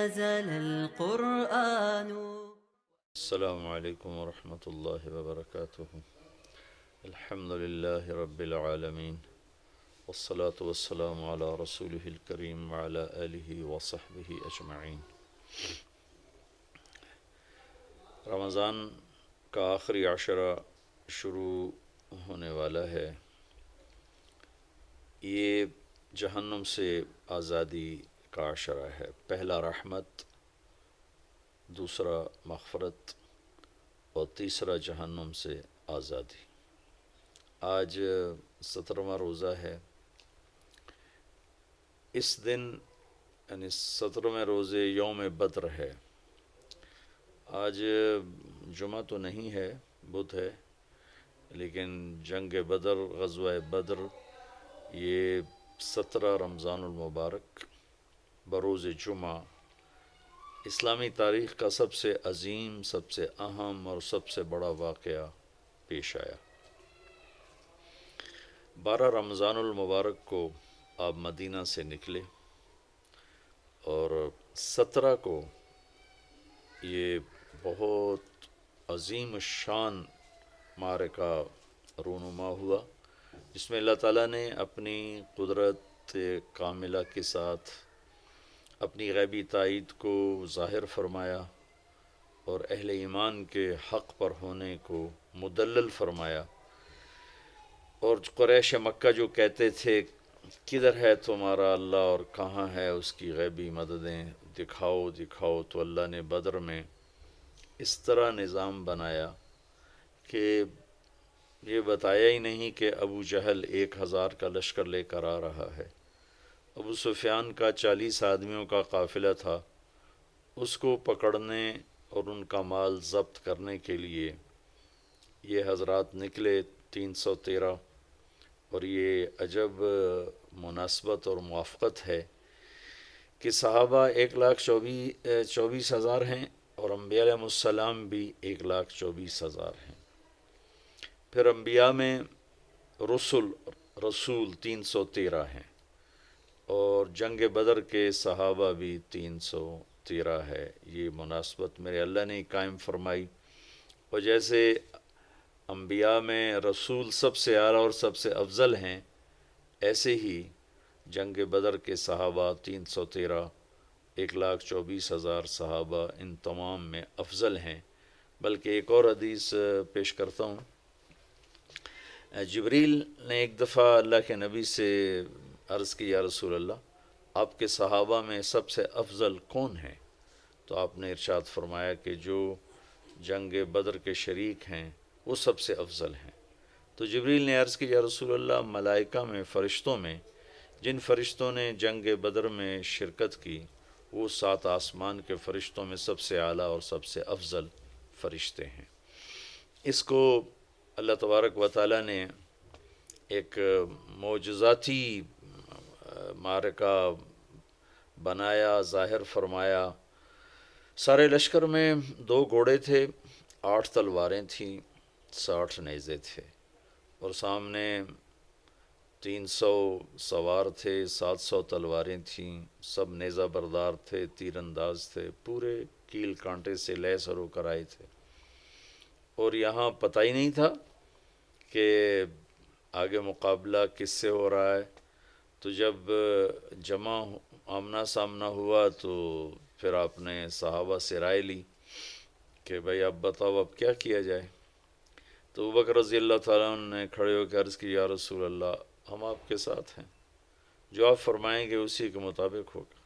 نزل القرآن. السلام علیکم ورحمۃ اللہ وبرکاتہ. الحمد للہ رب العالمین والصلاة والسلام علی رسولہ الکریم وعلی آلہ وصحبہ اجمعین. رمضان کا آخری عشرہ شروع ہونے والا ہے. یہ جہنم سے آزادی کا عشرہ ہے. پہلا رحمت، دوسرا مغفرت اور تیسرا جہنم سے آزادی. آج 17واں روزہ ہے. اس دن یعنی 17ویں روزے یوم بدر ہے. آج جمعہ تو نہیں ہے، بدھ ہے، لیکن جنگ بدر، غزوہ بدر، یہ 17 رمضان المبارک بروز جمعہ اسلامی تاریخ کا سب سے عظیم، سب سے اہم اور سب سے بڑا واقعہ پیش آیا. 12 رمضان المبارک کو آپ مدینہ سے نکلے اور 17 کو یہ بہت عظیم الشان معرکہ رونما ہوا، جس میں اللہ تعالیٰ نے اپنی قدرت کاملہ کے ساتھ اپنی غیبی تائید کو ظاہر فرمایا اور اہل ایمان کے حق پر ہونے کو مدلل فرمایا. اور قریش مکہ جو کہتے تھے کدھر ہے تمہارا اللہ اور کہاں ہے اس کی غیبی مددیں، دکھاؤ دکھاؤ، تو اللہ نے بدر میں اس طرح نظام بنایا کہ یہ بتایا ہی نہیں کہ ابو جہل 1000 کا لشکر لے کر آ رہا ہے. ابو سفیان کا 40 آدمیوں کا قافلہ تھا، اس کو پکڑنے اور ان کا مال ضبط کرنے کے لیے یہ حضرات نکلے 313. اور یہ عجب مناسبت اور موافقت ہے کہ صحابہ 1,24,000 ہیں اور انبیاء علیہ السلام بھی 1,24,000 ہیں. پھر انبیاء میں رسول 313 ہیں اور جنگ بدر کے صحابہ بھی 313 ہے. یہ مناسبت میرے اللہ نے قائم فرمائی. اور جیسے انبیاء میں رسول سب سے اعلیٰ اور سب سے افضل ہیں، ایسے ہی جنگ بدر کے صحابہ 313، 1,24,000 صحابہ ان تمام میں افضل ہیں. بلکہ ایک اور حدیث پیش کرتا ہوں. جبریل نے ایک دفعہ اللہ کے نبی سے عرض کی، یا رسول اللہ، آپ کے صحابہ میں سب سے افضل کون ہیں؟ تو آپ نے ارشاد فرمایا کہ جو جنگ بدر کے شریک ہیں وہ سب سے افضل ہیں. تو جبریل نے عرض کی، یا رسول اللہ، ملائکہ میں، فرشتوں میں جن فرشتوں نے جنگ بدر میں شرکت کی وہ 7 آسمان کے فرشتوں میں سب سے اعلیٰ اور سب سے افضل فرشتے ہیں. اس کو اللہ تبارک و تعالیٰ نے ایک معجزاتی معرکہ بنایا، ظاہر فرمایا. سارے لشکر میں 2 گھوڑے تھے، 8 تلواریں تھیں، 60 نیزے تھے، اور سامنے 300 سوار تھے، 700 تلواریں تھیں، سب نیزہ بردار تھے، تیر انداز تھے، پورے کیل کانٹے سے لیس ہو کر آئے تھے. اور یہاں پتہ ہی نہیں تھا کہ آگے مقابلہ کس سے ہو رہا ہے. تو جب جمع آمنا سامنا ہوا تو پھر آپ نے صحابہ سے رائے لی کہ بھائی اب بتاؤ اب کیا کیا جائے. تو ابوبکر رضی اللہ تعالیٰ عنہ نے کھڑے ہو کے عرض کی، یا رسول اللہ، ہم آپ کے ساتھ ہیں، جو آپ فرمائیں گے اسی کے مطابق ہوگا.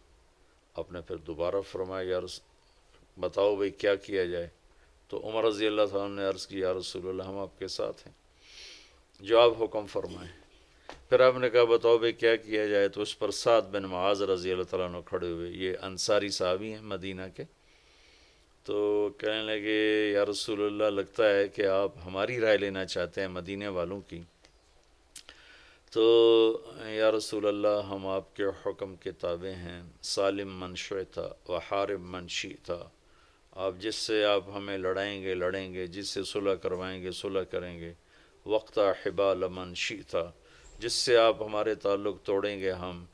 آپ نے پھر دوبارہ فرمایا، یا بتاؤ بھائی کیا کیا جائے. تو عمر رضی اللہ تعالیٰ عنہ نے عرض کی، یا رسول اللہ، ہم آپ کے ساتھ ہیں، جو آپ حکم فرمائیں. پھر آپ نے کہا بتاؤ بھائی کیا کیا جائے. تو اس پر سعد بن معاذ رضی اللہ تعالیٰ عنہ کھڑے ہوئے، یہ انصاری صحابی ہیں مدینہ کے. تو کہنے لگے، یا رسول اللہ، لگتا ہے کہ آپ ہماری رائے لینا چاہتے ہیں مدینہ والوں کی. تو یا رسول اللہ، ہم آپ کے حکم کے تابع ہیں. سالم من شئت و حارب من شئت، آپ جس سے آپ ہمیں لڑائیں گے لڑیں گے، جس سے صلح کروائیں گے صلح کریں گے. وقت حبال من شئت، جس سے آپ ہمارے تعلق توڑیں گے ہم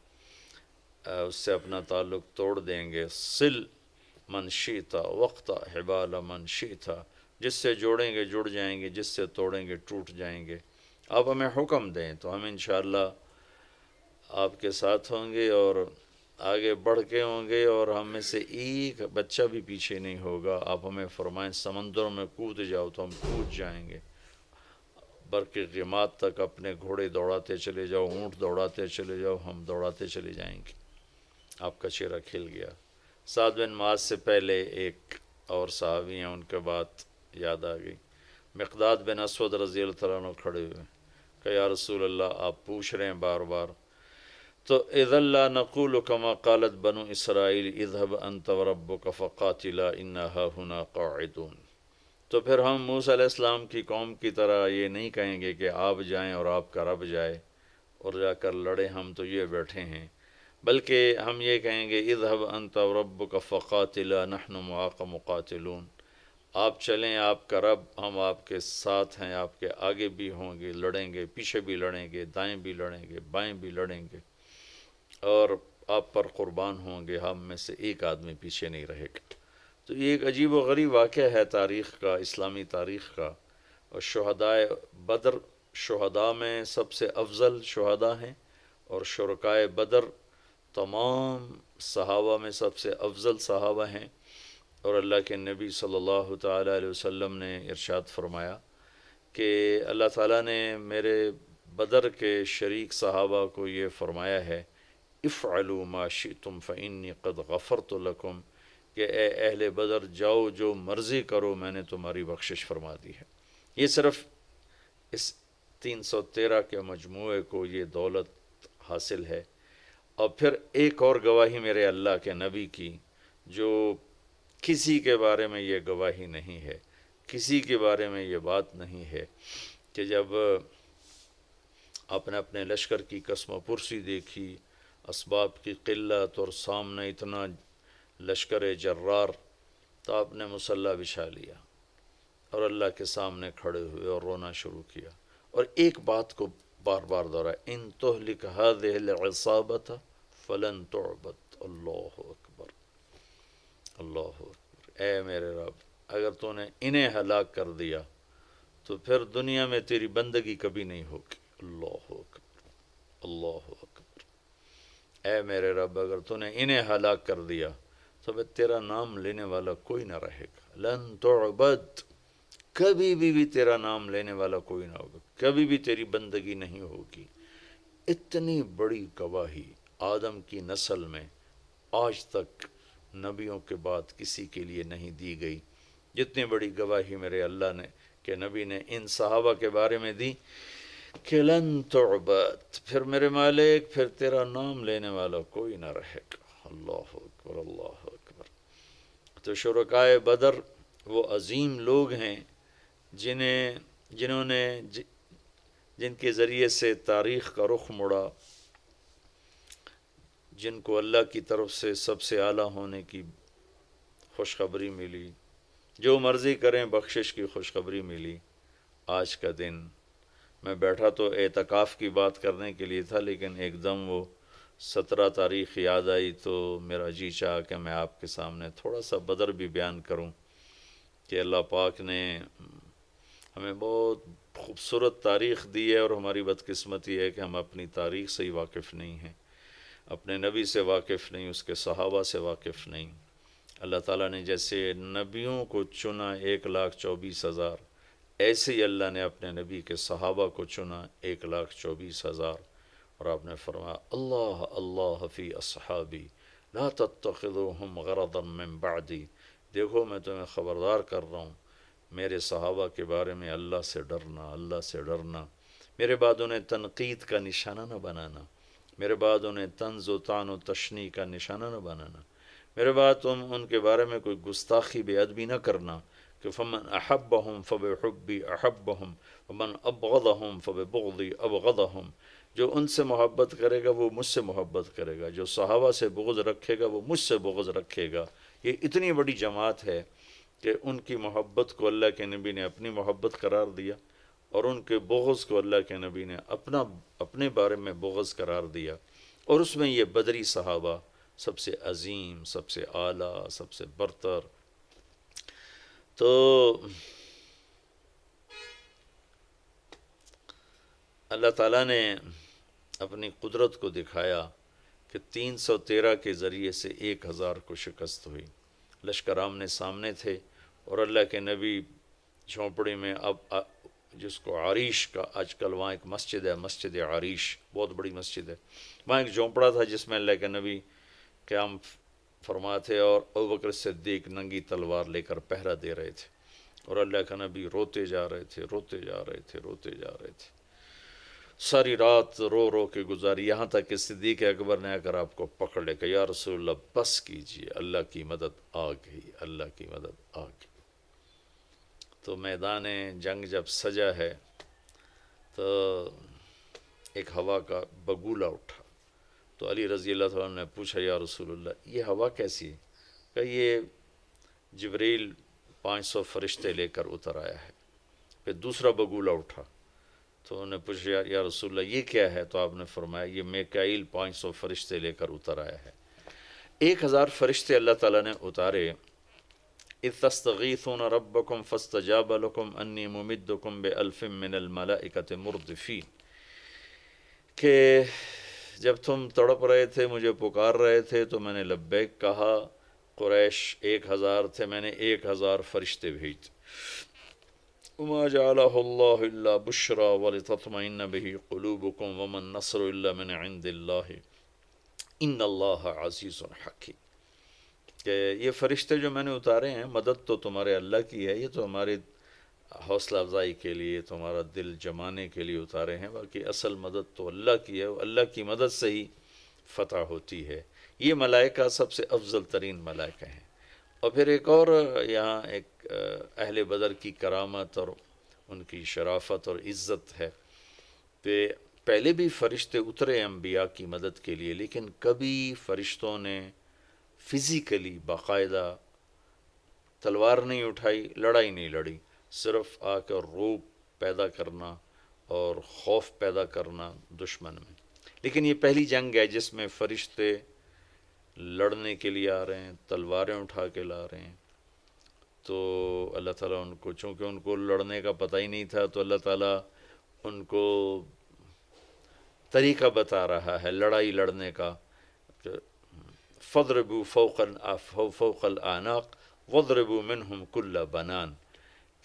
اس سے اپنا تعلق توڑ دیں گے. سل من شیتا وقتا حبال من شیتا، جس سے جوڑیں گے جڑ جائیں گے، جس سے توڑیں گے ٹوٹ جائیں گے. آپ ہمیں حکم دیں تو ہم انشاءاللہ آپ کے ساتھ ہوں گے اور آگے بڑھ کے ہوں گے، اور ہم میں سے ایک بچہ بھی پیچھے نہیں ہوگا. آپ ہمیں فرمائیں سمندروں میں کود جاؤ تو ہم کود جائیں گے، برق غمات تک اپنے گھوڑے دوڑاتے چلے جاؤ، اونٹ دوڑاتے چلے جاؤ، ہم دوڑاتے چلے جائیں گے. آپ کا چہرہ کھل گیا. سعد بن معاذ سے پہلے ایک اور صحابی ہیں، ان کے بات یاد آ گئی. مقداد بن اسود رضی اللہ تعالیٰ عنہ کھڑے ہوئے کہ یا رسول اللہ آپ پوچھ رہے ہیں بار بار، تو اذا لا نقول كما قالت بنو اسرائیل اذهب انت وربك فقاتلا انا هاهنا قاعدون. تو پھر ہم موسیٰ علیہ السلام کی قوم کی طرح یہ نہیں کہیں گے کہ آپ جائیں اور آپ کا رب جائے اور جا کر لڑے، ہم تو یہ بیٹھے ہیں، بلکہ ہم یہ کہیں گے اذهب انت وربك فقاتلا نحن معاك مقاتلون. آپ چلیں، آپ کا رب، ہم آپ کے ساتھ ہیں، آپ کے آگے بھی ہوں گے، لڑیں گے، پیچھے بھی لڑیں گے، دائیں بھی لڑیں گے، بائیں بھی لڑیں گے، اور آپ پر قربان ہوں گے، ہم میں سے ایک آدمی پیچھے نہیں رہے گا. تو یہ ایک عجیب و غریب واقعہ ہے تاریخ کا، اسلامی تاریخ کا. اور شہدائے بدر شہداء میں سب سے افضل شہداء ہیں، اور شرکائے بدر تمام صحابہ میں سب سے افضل صحابہ ہیں. اور اللہ کے نبی صلی اللہ تعالیٰ علیہ وسلم نے ارشاد فرمایا کہ اللہ تعالیٰ نے میرے بدر کے شریک صحابہ کو یہ فرمایا ہے افعلوا ما شئتم فإنی قد غفرت لکم، کہ اے اہل بدر جاؤ جو مرضی کرو، میں نے تمہاری بخشش فرما دی ہے. یہ صرف اس 313 کے مجموعے کو یہ دولت حاصل ہے. اور پھر ایک اور گواہی میرے اللہ کے نبی کی، جو کسی کے بارے میں یہ گواہی نہیں ہے، کسی کے بارے میں یہ بات نہیں ہے، کہ جب آپ نے اپنے لشکر کی قسم و پرسی دیکھی، اسباب کی قلت، اور سامنے اتنا لشکر جرار، تو آپ نے مصلی بچھا لیا اور اللہ کے سامنے کھڑے ہوئے اور رونا شروع کیا. اور ایک بات کو بار بار دہرایا، ان تہلک هذه العصابة فلن تعبد. اللہ اکبر، اللہ اکبر. اے میرے رب، اگر تو نے انہیں ہلاک کر دیا تو پھر دنیا میں تیری بندگی کبھی نہیں ہوگی. اللہ اکبر، اللہ اکبر. اے میرے رب، اگر تو نے انہیں ہلاک کر دیا تو پھر تیرا نام لینے والا کوئی نہ رہے گا. لن تعبد، کبھی بھی تیرا نام لینے والا کوئی نہ ہوگا، کبھی بھی تیری بندگی نہیں ہوگی. اتنی بڑی گواہی آدم کی نسل میں آج تک نبیوں کے بعد کسی کے لیے نہیں دی گئی، جتنی بڑی گواہی میرے اللہ نے کہ نبی نے ان صحابہ کے بارے میں دی کہ لن تعبد، پھر میرے مالک، پھر تیرا نام لینے والا کوئی نہ رہے گا. اللہ اکبر، اللہ اکبر. تو شرکائے بدر وہ عظیم لوگ ہیں جنہوں نے جن کے ذریعے سے تاریخ کا رخ مڑا، جن کو اللہ کی طرف سے سب سے اعلیٰ ہونے کی خوشخبری ملی، جو مرضی کریں بخشش کی خوشخبری ملی. آج کا دن میں بیٹھا تو اعتکاف کی بات کرنے کے لیے تھا، لیکن ایک دم وہ 17 تاریخ یاد آئی تو میرا جی چاہا کہ میں آپ کے سامنے تھوڑا سا بدر بھی بیان کروں کہ اللہ پاک نے ہمیں بہت خوبصورت تاریخ دی ہے، اور ہماری بدقسمتی ہے کہ ہم اپنی تاریخ سے ہی واقف نہیں ہیں، اپنے نبی سے واقف نہیں، اس کے صحابہ سے واقف نہیں. اللہ تعالیٰ نے جیسے نبیوں کو چنا 1,24,000، ایسے ہی اللہ نے اپنے نبی کے صحابہ کو چنا 1,24,000. اور آپ نے فرمایا اللہ اللہ فی اصحابی لا تتخذوہم غرضا من بعدی، دیکھو میں تمہیں خبردار کر رہا ہوں، میرے صحابہ کے بارے میں اللہ سے ڈرنا، اللہ سے ڈرنا. میرے بعد انہیں تنقید کا نشانہ نہ بنانا، میرے بعد انہیں طنز و طعن و تشنیع کا نشانہ نہ بنانا، میرے بعد تم ان کے بارے میں کوئی گستاخی بے ادبی نہ کرنا کہ فمن احبہم فبحبی احبہم ومن ابغضہم فببغضی ابغضہم. جو ان سے محبت کرے گا وہ مجھ سے محبت کرے گا، جو صحابہ سے بغض رکھے گا وہ مجھ سے بغض رکھے گا. یہ اتنی بڑی جماعت ہے کہ ان کی محبت کو اللہ کے نبی نے اپنی محبت قرار دیا، اور ان کے بغض کو اللہ کے نبی نے اپنے بارے میں بغض قرار دیا. اور اس میں یہ بدری صحابہ سب سے عظیم، سب سے اعلیٰ، سب سے برتر. تو اللہ تعالیٰ نے اپنی قدرت کو دکھایا کہ 313 کے ذریعے سے 1000 کو شکست ہوئی. لشکر آمنے سامنے تھے اور اللہ کے نبی جھونپڑی میں، اب جس کو عریش کا، آج کل وہاں ایک مسجد ہے، مسجد عریش، بہت بڑی مسجد ہے، وہاں ایک جھونپڑا تھا جس میں اللہ کے نبی قیام فرما تھے اور ابوبکر صدیق ننگی تلوار لے کر پہرا دے رہے تھے، اور اللہ کا نبی روتے جا رہے تھے، روتے جا رہے تھے، روتے جا رہے تھے. ساری رات رو رو کے گزاری، یہاں تک کہ صدیق اکبر نے آ کر آپ کو پکڑ لے کہ یا رسول اللہ بس کیجئے، اللہ کی مدد آ گئی، اللہ کی مدد آ گئی. تو میدان جنگ جب سجا ہے تو ایک ہوا کا بگولا اٹھا. تو علی رضی اللہ تعالیٰ نے پوچھا یا رسول اللہ یہ ہوا کیسی ہے؟ کہ یہ جبریل 500 فرشتے لے کر اتر آیا ہے. پھر دوسرا بگولا اٹھا تو انہوں نے پوچھا یا رسول اللہ یہ کیا ہے؟ تو آپ نے فرمایا یہ میکائیل 500 فرشتے لے کر اتر آیا ہے. 1000 فرشتے اللہ تعالیٰ نے اتارے. اذ تستغیثون ربکم فاستجاب لکم انی ممدکم بألف من الملائکۃ مردفین، کہ جب تم تڑپ رہے تھے، مجھے پکار رہے تھے تو میں نے لبیک کہا. قریش 1000 تھے، میں نے 1000 فرشتے بھیج. وما جعلہ اللہ الا بشرا ولتطمئن بہ قلوبکم وما النصر الا من عند اللہ ان اللہ عزیز حکیم. کہ یہ فرشتے جو میں نے اتارے ہیں، مدد تو تمہارے اللہ کی ہے، یہ تو ہماری حوصلہ افزائی کے لیے، تمہارا دل جمانے کے لیے اتارے ہیں، باقی اصل مدد تو اللہ کی ہے، اللہ کی مدد سے ہی فتح ہوتی ہے. یہ ملائکہ سب سے افضل ترین ملائکہ ہیں. اور پھر ایک اور یہاں ایک اہل بدر کی کرامت اور ان کی شرافت اور عزت ہے کہ پہلے بھی فرشتے اترے انبیاء کی مدد کے لیے، لیکن کبھی فرشتوں نے فزیکلی باقاعدہ تلوار نہیں اٹھائی، لڑائی نہیں لڑی، صرف آ کر روب پیدا کرنا اور خوف پیدا کرنا دشمن میں. لیکن یہ پہلی جنگ ہے جس میں فرشتے لڑنے کے لیے آ رہے ہیں، تلواریں اٹھا کے لا رہے ہیں. تو اللہ تعالیٰ ان کو، چونکہ ان کو لڑنے کا پتہ ہی نہیں تھا، تو اللہ تعالیٰ ان کو طریقہ بتا رہا ہے لڑائی لڑنے کا. فَاضْرِبُوا فَوْقَ الْأَعْنَاقِ وَاضْرِبُوا مِنْهُمْ كُلَّ بَنَانٍ،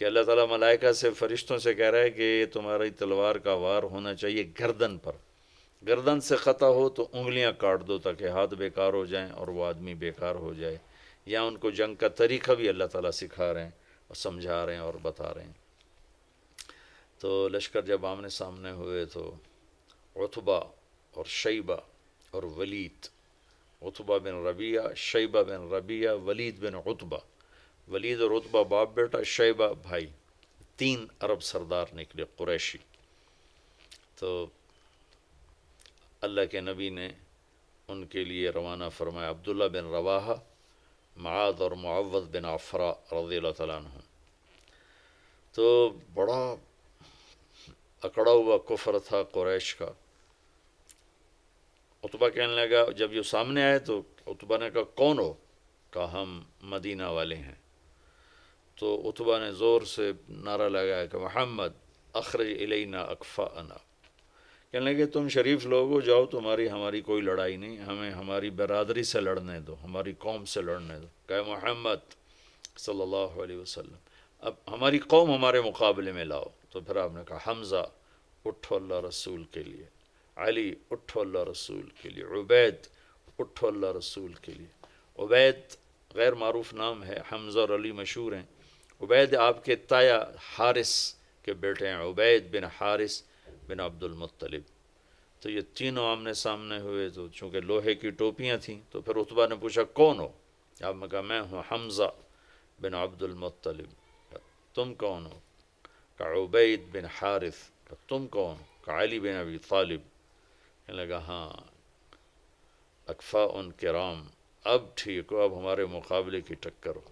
کہ اللہ تعالیٰ ملائکہ سے، فرشتوں سے کہہ رہا ہے کہ تمہاری تلوار کا وار ہونا چاہیے گردن پر، گردن سے قطع ہو تو انگلیاں کاٹ دو تاکہ ہاتھ بیکار ہو جائیں اور وہ آدمی بیکار ہو جائے. یا ان کو جنگ کا طریقہ بھی اللہ تعالیٰ سکھا رہے ہیں اور سمجھا رہے ہیں اور بتا رہے ہیں. تو لشکر جب آمنے سامنے ہوئے تو عتبہ اور شیبہ اور ولید، عتبہ بن ربیعہ، شیبہ بن ربیعہ، ولید بن عتبہ، ولید اور عتبہ باپ بیٹا، شیبہ بھائی، 3 عرب سردار نکلے قریشی. تو اللہ کے نبی نے ان کے لیے روانہ فرمایا عبداللہ بن رواحہ، معاذ اور معوذ بن عفراء رضی اللہ تعالیٰ عنہ. تو بڑا اکڑا ہوا کفر تھا قریش کا. عتبہ کہنے لگا، جب یہ سامنے آئے تو عتبہ نے کہا کون ہو؟ کہا ہم مدینہ والے ہیں. تو عتبہ نے زور سے نعرہ لگایا کہ محمد اخرج الینا اکفاءنا، کہنے لگے تم شریف لوگ ہو، جاؤ، تمہاری ہماری کوئی لڑائی نہیں، ہمیں ہماری برادری سے لڑنے دو، ہماری قوم سے لڑنے دو. کہ محمد صلی اللہ علیہ وسلم اب ہماری قوم ہمارے مقابلے میں لاؤ. تو پھر آپ نے کہا حمزہ اٹھو اللہ رسول کے لیے، علی اٹھو اللہ رسول کے لیے، عبید اٹھو اللہ رسول کے لیے. عبید غیر معروف نام ہے، حمزہ اور علی مشہور ہیں. عبید آپ کے تایا حارث کے بیٹے ہیں، عبید بن حارث بن عبد المطلب. تو یہ تینوں آمنے سامنے ہوئے. تو چونکہ لوہے کی ٹوپیاں تھیں تو پھر عتبہ نے پوچھا کون ہو؟ آپ نے کہا میں ہوں حمزہ بن عبد المطلب. تم کون ہو؟ کہا عبید بن حارث. کہا تم کون؟ کہا علی بن ابی طالب. کہنے لگا ہاں اکفاء کرام، اب ٹھیک ہو، اب ہمارے مقابلے کی ٹکر ہو.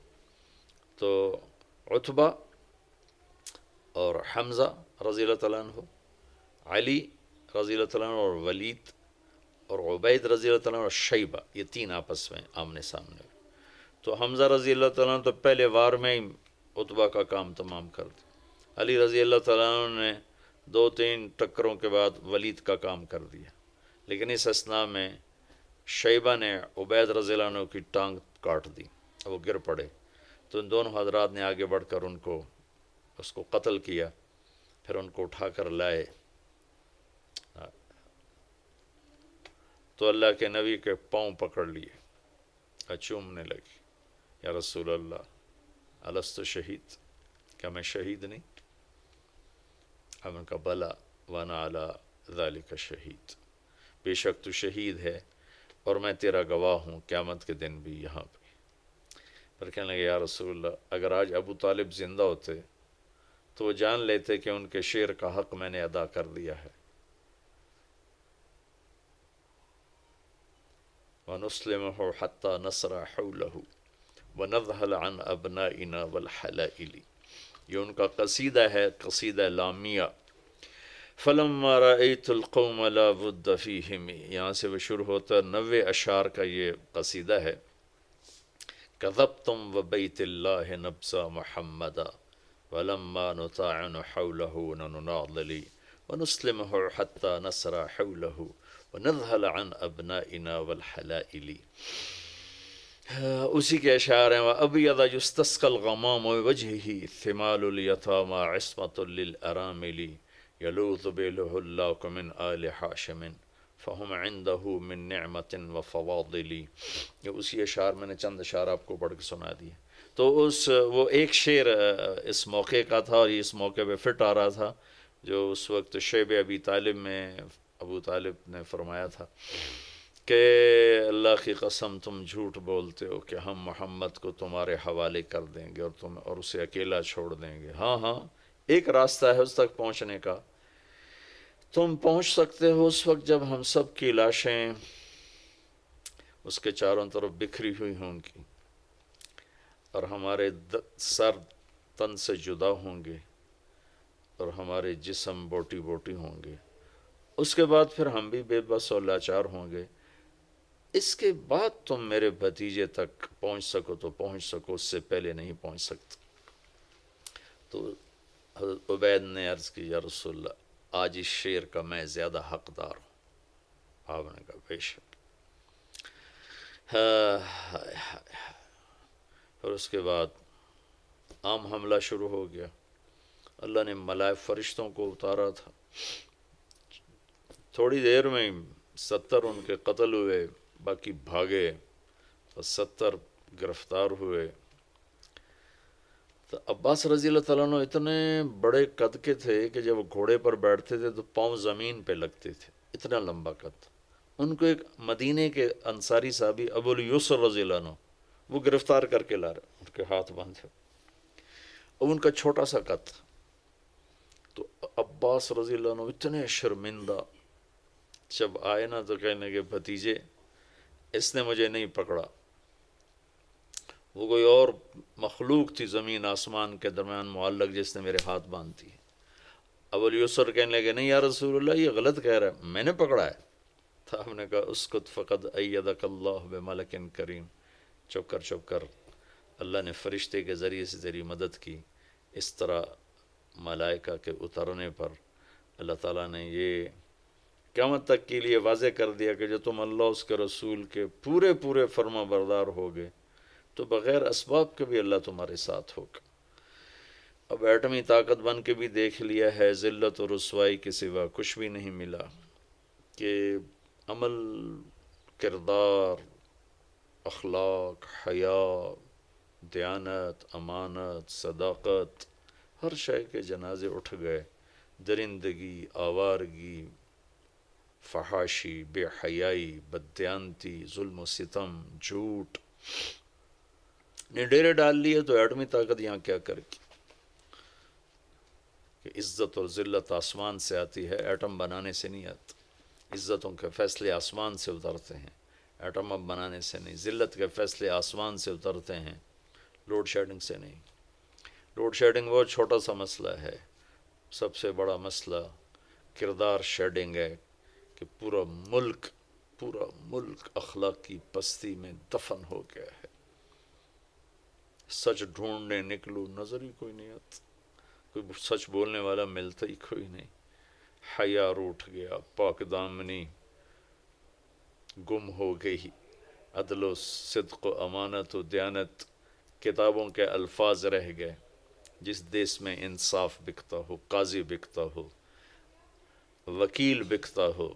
تو عتبہ اور حمزہ رضی اللہ تعالیٰ عنہ، علی رضی اللہ تعالیٰ عنہ اور ولید اور عبید رضی اللہ تعالیٰ اور شیبہ، یہ تین آپس میں آمنے سامنے ہوئے۔ تو حمزہ رضی اللہ تعالیٰ تو پہلے وار میں ہی عتبہ کا کام تمام کر دیا، علی رضی اللہ تعالیٰ نے 2-3 ٹکروں کے بعد ولید کا کام کر دیا، لیکن اس اثناء میں شیبہ نے عبید رضی اللہ عنہ کی ٹانگ کاٹ دی، وہ گر پڑے، تو ان دونوں حضرات نے آگے بڑھ کر اس کو قتل کیا، پھر ان کو اٹھا کر لائے، تو اللہ کے نبی کے پاؤں پکڑ لیے، چومنے لگی، یا رسول اللہ الست شہید، کیا میں شہید نہیں؟ اب ان کا بلا وانا علی ذالک شہید، بے شک تو شہید ہے اور میں تیرا گواہ ہوں قیامت کے دن بھی یہاں پہ۔ پر کہنے لگے یا رسول اللہ اگر آج ابو طالب زندہ ہوتے تو وہ جان لیتے کہ ان کے شیر کا حق میں نے ادا کر دیا ہے۔ وَنُسْلِمُهُ حَتَّى نَصْرَ حَوْلَهُ وَنَذْهَلَ عَنْ أَبْنَائِنَا وَالْحَلَائِلِ، یہ ان کا قصیدہ ہے، قصیدہ لامیہ۔ فَلَمَّا رَأَيْتُ الْقَوْمَ لَا بُدَّ فِيهِمْ، یہاں سے وہ شروع ہوتا 90 اشعار کا یہ قصیدہ ہے۔ كَذَبْتُمْ وَبَيْتِ اللَّهِ نَبْزَ مُحَمَّدًا وَلَمَّا نُطَاعِنُ حَوْلَهُ نَنُنَاضِلِ وَنُسْلِمُهُ حَتَّى نَصْرَ حَوْلَهُ وَنَذْهَلَ عَنْ أَبْنَائِنَا وَالْحَلَائِلِ۔ اسی کے اشعار ہیں، وَأَبْيَضَ يُسْتَسْقَى الْغَمَامُ بِوَجْهِهِ ثِمَالُ الْيَتَامَى عِصْمَةٌ لِلْأَرَامِلِ يَلُوذُ بِهِ اللَّهُ مِنْ آلِ حَاشِمٍ فَهُمْ عِنْدَهُ مِنْ نِعْمَةٍ وَفَوَاضِلِ۔ یہ اسی اشعار میں نے چند اشعار آپ کو پڑھ کے سنا دیے۔ تو وہ ایک شعر اس موقع کا تھا اور اس موقع پہ فٹ آ رہا تھا، جو اس وقت شیب ابی طالب میں ابو طالب نے فرمایا تھا کہ اللہ کی قسم تم جھوٹ بولتے ہو کہ ہم محمد کو تمہارے حوالے کر دیں گے اور اسے اکیلا چھوڑ دیں گے۔ ہاں ہاں، ایک راستہ ہے اس تک پہنچنے کا، تم پہنچ سکتے ہو اس وقت جب ہم سب کی لاشیں اس کے چاروں طرف بکھری ہوئی ہوں گی اور ہمارے سر تن سے جدا ہوں گے اور ہمارے جسم بوٹی بوٹی ہوں گے، اس کے بعد پھر ہم بھی بے بس اور لاچار ہوں گے، اس کے بعد تم میرے بھتیجے تک پہنچ سکو تو پہنچ سکو، اس سے پہلے نہیں پہنچ سکتے۔ تو حضرت عبید نے عرض کی یا رسول اللہ آج اس شعر کا میں زیادہ حقدار ہوں۔ آپ نے کہا بے شک۔ پھر اس کے بعد عام حملہ شروع ہو گیا، اللہ نے ملائک فرشتوں کو اتارا تھا، تھوڑی دیر میں 70 ان کے قتل ہوئے، باقی بھاگے اور 70 گرفتار ہوئے۔ تو عباس رضی اللہ تعالیٰ عنہ اتنے بڑے قد کے تھے کہ جب وہ گھوڑے پر بیٹھتے تھے تو پاؤں زمین پہ لگتے تھے، اتنا لمبا قد۔ ان کو ایک مدینے کے انصاری صحابی ابو الیسر رضی اللہ عنہ وہ گرفتار کر کے لا رہے، ان کے ہاتھ باندھے، اب ان کا چھوٹا سا قد، تو عباس رضی اللہ عنہ اتنے شرمندہ، جب آئے نا تو کہنے کے بھتیجے اس نے مجھے نہیں پکڑا، وہ کوئی اور مخلوق تھی زمین آسمان کے درمیان معلق جس نے میرے ہاتھ باندھی ہے۔ ابو الیسر کہنے لگے نہیں یا رسول اللہ یہ غلط کہہ رہا ہے، میں نے پکڑا ہے۔ تو ہم نے کہا اسکت فقد ایدک اللہ بملک کریم، چپ کر، اللہ نے فرشتے کے ذریعے سے تیری مدد کی۔ اس طرح ملائکہ کے اترنے پر اللہ تعالیٰ نے یہ قیامت تک کے لیے واضح کر دیا کہ جو تم اللہ اس کے رسول کے پورے فرما بردار ہوگے تو بغیر اسباب کے بھی اللہ تمہارے ساتھ ہوگا۔ اب ایٹمی طاقت بن کے بھی دیکھ لیا ہے، ذلت اور رسوائی کے سوا کچھ بھی نہیں ملا، کہ عمل، کردار، اخلاق، حیا، دیانت، امانت، صداقت، ہر شے کے جنازے اٹھ گئے۔ درندگی، آوارگی، فحاشی، بے حیائی، بددیانتی، ظلم و ستم، جھوٹ نے ڈیرے ڈال لیے، تو ایٹمی طاقت یہاں کیا کرے گی؟ کہ عزت اور ذلت آسمان سے آتی ہے، ایٹم بنانے سے نہیں آتی۔ عزتوں کے فیصلے آسمان سے اترتے ہیں، ایٹم اب بنانے سے نہیں۔ ذلت کے فیصلے آسمان سے اترتے ہیں، لوڈ شیڈنگ سے نہیں۔ لوڈ شیڈنگ بہت چھوٹا سا مسئلہ ہے، سب سے بڑا مسئلہ کردار شیڈنگ ہے، کہ پورا ملک پورا ملک اخلاقی پستی میں دفن ہو گیا ہے. سچ ڈھونڈنے نکلو نظر ہی کوئی نہیں آتا، کوئی سچ بولنے والا ملتا ہی کوئی نہیں. حیا روٹھ گیا، پاک دامنی گم ہو گئی، عدل و صدق و امانت و دیانت کتابوں کے الفاظ رہ گئے. جس دیس میں انصاف بکتا ہو، قاضی بکتا ہو، وکیل بکتا ہو،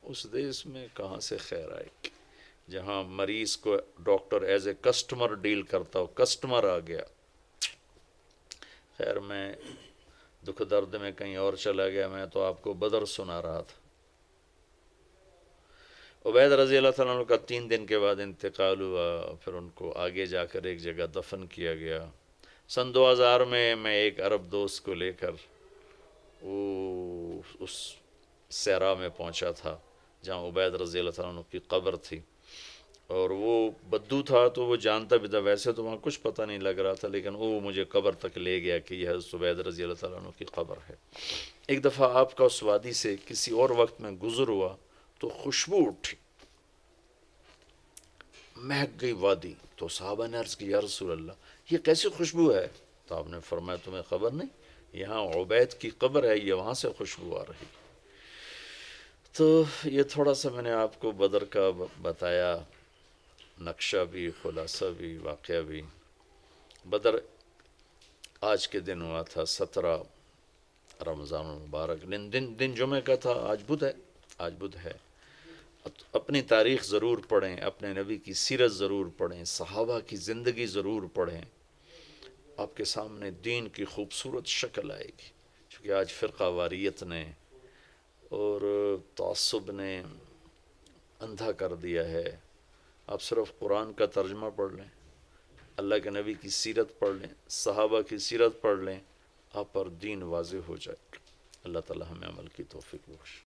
اس دیس میں کہاں سے خیر آئے گی؟ جہاں مریض کو doctor as a customer deal کرتا ہو، کسٹمر آ گیا. خیر میں دکھ درد میں کہیں اور چلا گیا. میں تو آپ کو بدر سنا رہا تھا. عبید رضی اللہ تعالیٰ عنہ کا 3 دن کے بعد انتقال ہوا، پھر ان کو آگے جا کر ایک جگہ دفن کیا گیا. سن 2000 میں ایک عرب دوست کو لے کر وہ اس صحرا میں پہنچا تھا جہاں عبید رضی اللہ تعالیٰ عنہ کی قبر تھی، اور وہ بدو تھا تو وہ جانتا بھی تھا. ویسے تو وہاں کچھ پتہ نہیں لگ رہا تھا، لیکن وہ مجھے قبر تک لے گیا کہ یہ حضرت عبید رضی اللہ تعالیٰ عنہ کی قبر ہے. ایک دفعہ آپ کا اس وادی سے کسی اور وقت میں گزر ہوا تو خوشبو اٹھی، مہک گئی وادی. تو صحابہ نے عرض کی یا رسول اللہ یہ کیسی خوشبو ہے؟ تو آپ نے فرمایا تمہیں خبر نہیں؟ یہاں عبید کی قبر ہے، یہ وہاں سے خوشبو آ رہی. تو یہ تھوڑا سا میں نے آپ کو بدر کا بتایا، نقشہ بھی، خلاصہ بھی، واقعہ بھی. بدر آج کے دن ہوا تھا 17 رمضان المبارک. دن جمعہ کا تھا. آج بدھ ہے، آج بدھ ہے. اپنی تاریخ ضرور پڑھیں، اپنے نبی کی سیرت ضرور پڑھیں، صحابہ کی زندگی ضرور پڑھیں. آپ کے سامنے دین کی خوبصورت شکل آئے گی. چونکہ آج فرقہ واریت نے اور تعصب نے اندھا کر دیا ہے. آپ صرف قرآن کا ترجمہ پڑھ لیں، اللہ کے نبی کی سیرت پڑھ لیں، صحابہ کی سیرت پڑھ لیں، آپ پر دین واضح ہو جائے گا. اللہ تعالی ہمیں عمل کی توفیق بخشے.